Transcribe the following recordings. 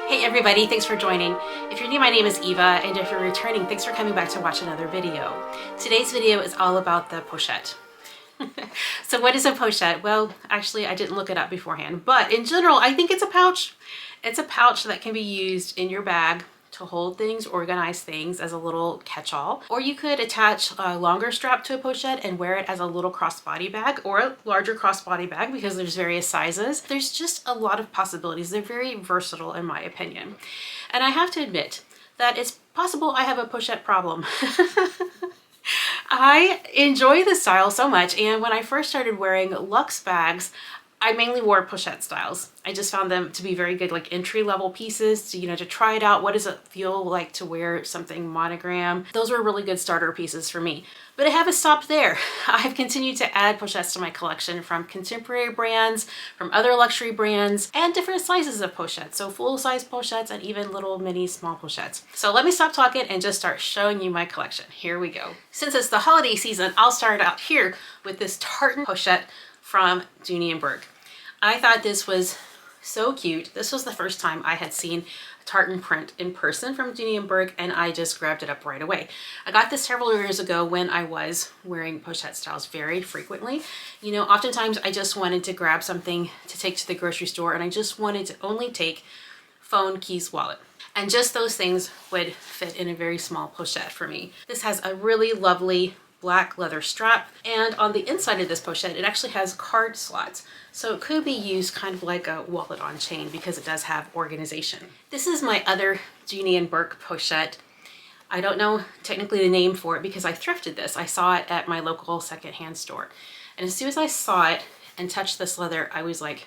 Hey everybody, thanks for joining. If you're new, my name is Eva, and if you're returning, thanks for coming back to watch another video. Today's video is all about the pochette. So what is a pochette? Well, actually I didn't look it up beforehand, but in general, I think it's a pouch. It's a pouch that can be used in your bag to hold things, organize things as a little catch-all. Or you could attach a longer strap to a pochette and wear it as a little crossbody bag or a larger crossbody bag because there's various sizes. There's just a lot of possibilities. They're very versatile in my opinion. And I have to admit that it's possible I have a pochette problem. I enjoy this style so much, and when I first started wearing luxe bags, I mainly wore pochette styles. I just found them to be very good, like entry-level pieces to, to try it out. What does it feel like to wear something monogram? Those were really good starter pieces for me. But I haven't stopped there. I've continued to add pochettes to my collection from contemporary brands, from other luxury brands, and different sizes of pochettes. So full-size pochettes and even little mini small pochettes. So let me stop talking and just start showing you my collection. Here we go. Since it's the holiday season, I'll start out here with this tartan pochette from Dooney and Bourke. I thought this was so cute. This was the first time I had seen a tartan print in person from Dooney and Bourke, and I just grabbed it up right away. I got this several years ago when I was wearing pochette styles very frequently. Oftentimes I just wanted to grab something to take to the grocery store, and I just wanted to only take phone, keys, wallet. And just those things would fit in a very small pochette for me. This has a really lovely black leather strap, and on the inside of this pochette it actually has card slots, so it could be used kind of like a wallet on chain because it does have organization. This is my other Dooney and Bourke pochette. I don't know technically the name for it because I thrifted this. I saw it at my local secondhand store, and as soon as I saw it and touched this leather, I was like,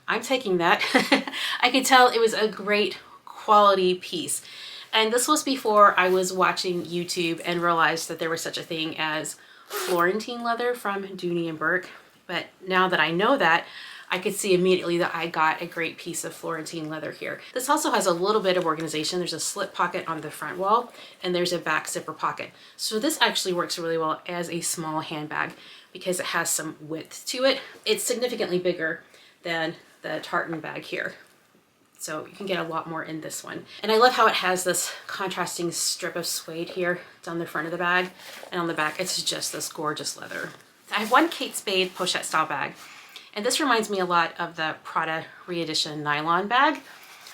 I'm taking that. I could tell it was a great quality piece. And this was before I was watching YouTube and realized that there was such a thing as Florentine leather from Dooney and Bourke. But now that I know that, I could see immediately that I got a great piece of Florentine leather here. This also has a little bit of organization. There's a slip pocket on the front wall, and there's a back zipper pocket. So this actually works really well as a small handbag because it has some width to it. It's significantly bigger than the tartan bag here. So you can get a lot more in this one. And I love how it has this contrasting strip of suede here down the front of the bag, and on the back it's just this gorgeous leather. I have one Kate Spade pochette style bag, and this reminds me a lot of the Prada re-edition nylon bag.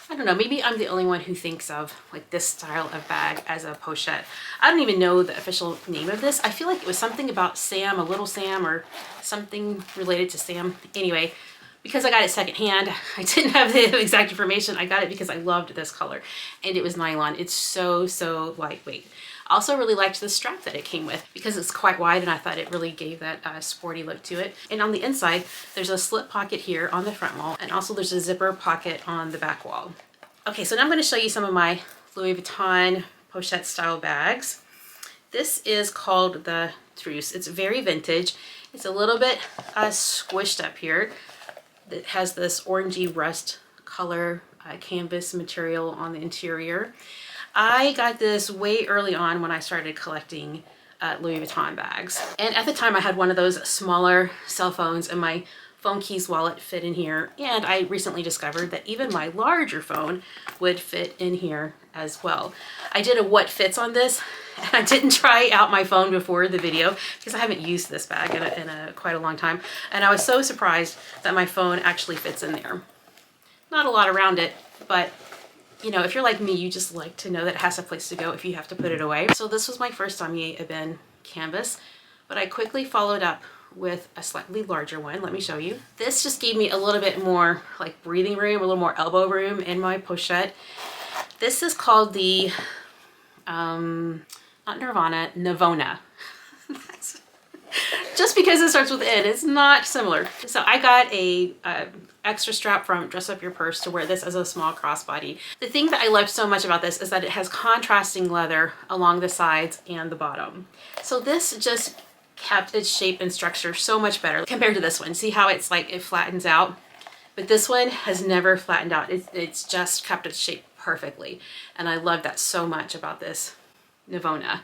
I don't know, maybe I'm the only one who thinks of like this style of bag as a pochette. I don't even know the official name of this. I feel like it was something about Sam, a little Sam, or something related to Sam. Anyway, because I got it secondhand, I didn't have the exact information. I got it because I loved this color, and it was nylon. It's so lightweight. I also really liked the strap that it came with because it's quite wide, and I thought it really gave that sporty look to it. And on the inside, there's a slip pocket here on the front wall, and also there's a zipper pocket on the back wall. Okay, so now I'm going to show you some of my Louis Vuitton pochette style bags. This is called the Trousse. It's very vintage. It's a little bit squished up here. It has this orangey rust color canvas material on the interior. I got this way early on when I started collecting Louis Vuitton bags. And at the time I had one of those smaller cell phones, and my phone, keys, wallet fit in here. And I recently discovered that even my larger phone would fit in here as well. I did a what fits on this, and I didn't try out my phone before the video because I haven't used this bag in quite a long time. And I was so surprised that my phone actually fits in there. Not a lot around it, but if you're like me, you just like to know that it has a place to go if you have to put it away. So this was my first Damier Ebene canvas, but I quickly followed up with a slightly larger one. Let me show you. This just gave me a little bit more like breathing room, a little more elbow room in my pochette. This is called the, not Nirvana, Navona. Just because it starts with N, it's not similar. So I got a extra strap from Dress Up Your Purse to wear this as a small crossbody. The thing that I loved so much about this is that it has contrasting leather along the sides and the bottom. So this just kept its shape and structure so much better compared to this one. See how it's like it flattens out? But this one has never flattened out. It's just kept its shape perfectly. And I love that so much about this Navona.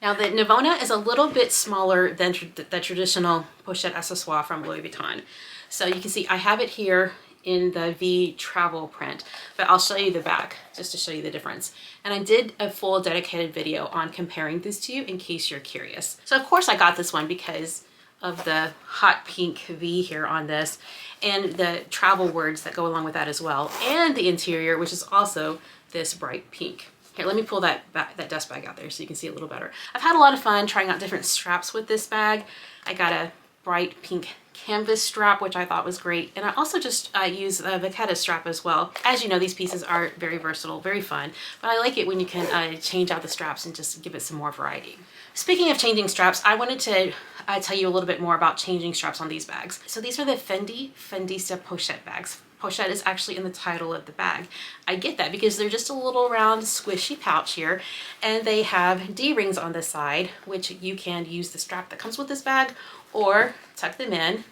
Now the Navona is a little bit smaller than the traditional pochette accessoire from Louis Vuitton. So you can see I have it here in the V travel print, but I'll show you the back just to show you the difference. And I did a full dedicated video on comparing these two in case you're curious. So of course I got this one because of the hot pink V here on this and the travel words that go along with that as well, and the interior, which is also this bright pink. Here, let me pull that dust bag out there so you can see it a little better. I've had a lot of fun trying out different straps with this bag. I got a bright pink canvas strap, which I thought was great. And I also just use a vachetta strap as well. As you know, these pieces are very versatile, very fun, but I like it when you can change out the straps and just give it some more variety. Speaking of changing straps, I wanted to tell you a little bit more about changing straps on these bags. So these are the Fendista Pochette bags. Pochette is actually in the title of the bag. I get that because they're just a little round squishy pouch here, and they have D-rings on the side, which you can use the strap that comes with this bag or tuck them in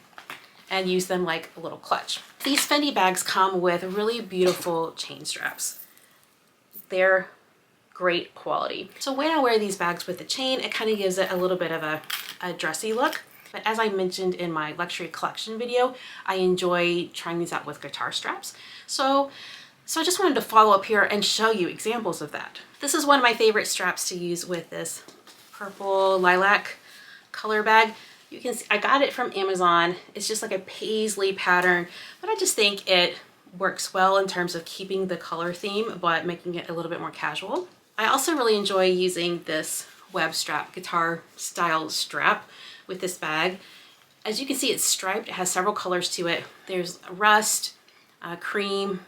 and use them like a little clutch. These Fendi bags come with really beautiful chain straps. They're great quality. So when I wear these bags with the chain, it kind of gives it a little bit of a dressy look. But as I mentioned in my luxury collection video, I enjoy trying these out with guitar straps. So I just wanted to follow up here and show you examples of that. This is one of my favorite straps to use with this purple lilac color bag. You can see I got it from Amazon. It's just like a paisley pattern, but I just think it works well in terms of keeping the color theme, but making it a little bit more casual. I also really enjoy using this web strap, guitar style strap with this bag. As you can see, it's striped. It has several colors to it. There's rust, cream,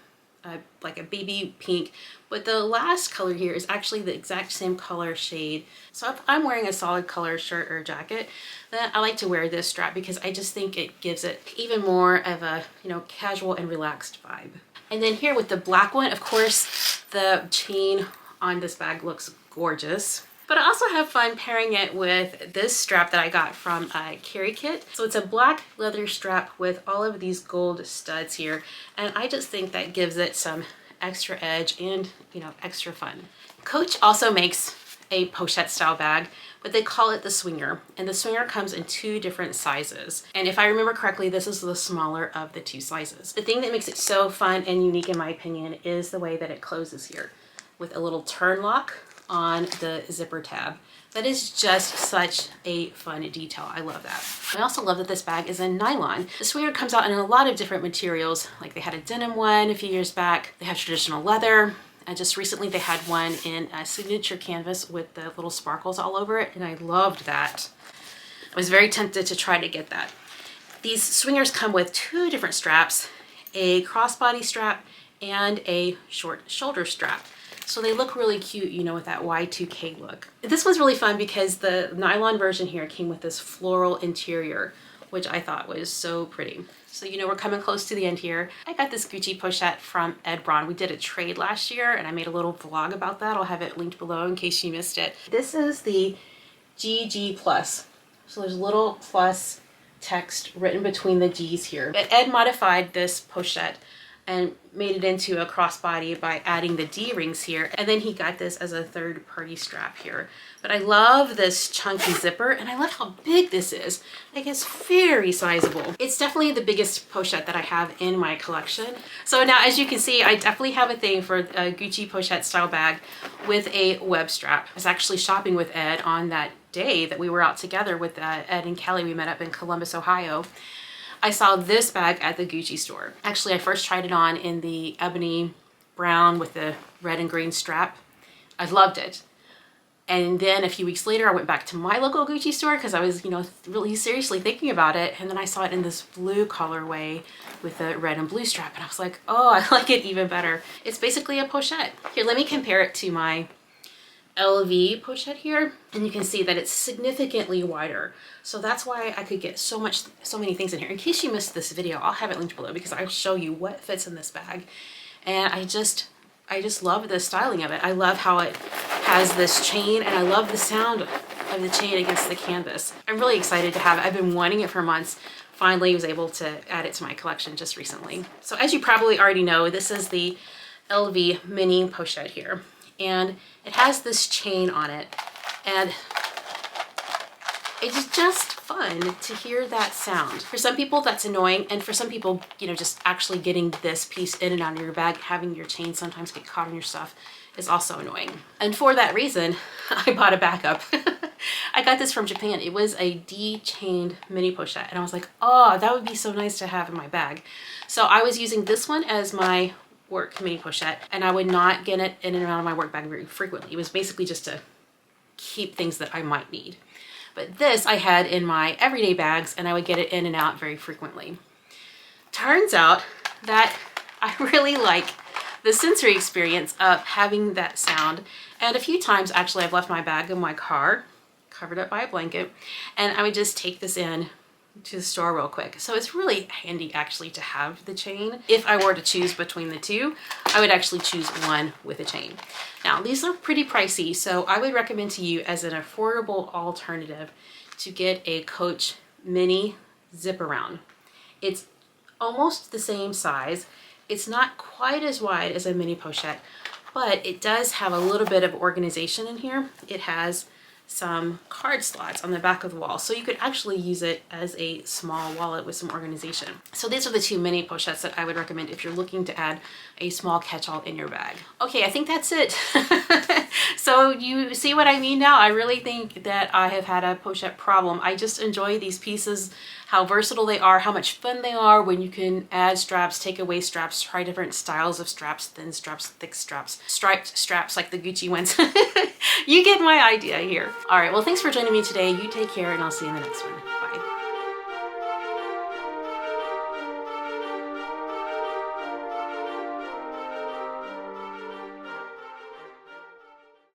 like a baby pink, but the last color here is actually the exact same color shade. So if I'm wearing a solid color shirt or jacket, then I like to wear this strap because I just think it gives it even more of a, you know, casual and relaxed vibe. And then here with the black one, of course, the chain on this bag looks gorgeous. But I also have fun pairing it with this strap that I got from Carry Kit. So it's a black leather strap with all of these gold studs here. And I just think that gives it some extra edge and, you know, extra fun. Coach also makes a pochette style bag, but they call it the Swinger. And the Swinger comes in 2 different sizes. And if I remember correctly, this is the smaller of the 2 sizes. The thing that makes it so fun and unique in my opinion is the way that it closes here with a little turn lock on the zipper tab. That is just such a fun detail. I love that. I also love that this bag is in nylon. The Swinger comes out in a lot of different materials. Like they had a denim one a few years back. They have traditional leather. And just recently they had one in a signature canvas with the little sparkles all over it. And I loved that. I was very tempted to try to get that. These Swingers come with 2 different straps, a crossbody strap and a short shoulder strap. So they look really cute, you know, with that Y2K look. This was really fun because the nylon version here came with this floral interior, which I thought was so pretty. So, you know, we're coming close to the end here. I got this Gucci pochette from Ed Braun. We did a trade last year and I made a little vlog about that. I'll have it linked below in case you missed it. This is the GG Plus. So there's a little plus text written between the G's here. But Ed modified this pochette and made it into a crossbody by adding the D-rings here. And then he got this as a third-party strap here. But I love this chunky zipper, and I love how big this is. Like, it's very sizable. It's definitely the biggest pochette that I have in my collection. So now, as you can see, I definitely have a thing for a Gucci pochette style bag with a web strap. I was actually shopping with Ed on that day that we were out together with Ed and Kelly. We met up in Columbus, Ohio. I saw this bag at the Gucci store. Actually, I first tried it on in the ebony brown with the red and green strap. I loved it. And then a few weeks later, I went back to my local Gucci store because I was, you know, really seriously thinking about it. And then I saw it in this blue colorway with the red and blue strap. And I was like, oh, I like it even better. It's basically a pochette. Here, let me compare it to my LV pochette here, and you can see that it's significantly wider. So that's why I could get so many things in here. In case you missed this video, I'll have it linked below because I'll show you what fits in this bag. And I just love the styling of it. I love how it has this chain, and I love the sound of the chain against the canvas. I'm really excited to have it. I've been wanting it for months. Finally was able to add it to my collection just recently. So as you probably already know, this is the LV mini pochette here. And it has this chain on it, and It's just fun to hear that sound. For some people that's annoying, and for some people, you know, just actually getting this piece in and out of your bag, having your chain sometimes get caught in your stuff is also annoying. And for that reason, I bought a backup. I got this from Japan. It was a D-chained mini pochette, and I was like, oh, that would be so nice to have in my bag. So I was using this one as my work mini pochette, and I would not get it in and out of my work bag very frequently. It was basically just to keep things that I might need. But this I had in my everyday bags, and I would get it in and out very frequently. Turns out that I really like the sensory experience of having that sound. And a few times actually I've left my bag in my car, covered up by a blanket, and I would just take this in to the store real quick. So it's really handy actually to have the chain. If I were to choose between the two, I would actually choose one with a chain. Now these are pretty pricey, so I would recommend to you as an affordable alternative to get a Coach mini zip around. It's almost the same size. It's not quite as wide as a mini pochette, but it does have a little bit of organization in here. It has some card slots on the back of the wall, so you could actually use it as a small wallet with some organization. So these are the two mini pochettes that I would recommend if you're looking to add a small catch-all in your bag. Okay, I think that's it. So you see what I mean now? I really think that I have had a pochette problem. I just enjoy these pieces, how versatile they are, how much fun they are when you can add straps, take away straps, try different styles of straps, thin straps, thick straps, striped straps like the Gucci ones. You get my idea here. All right, well, thanks for joining me today. You take care, and I'll see you in the next one.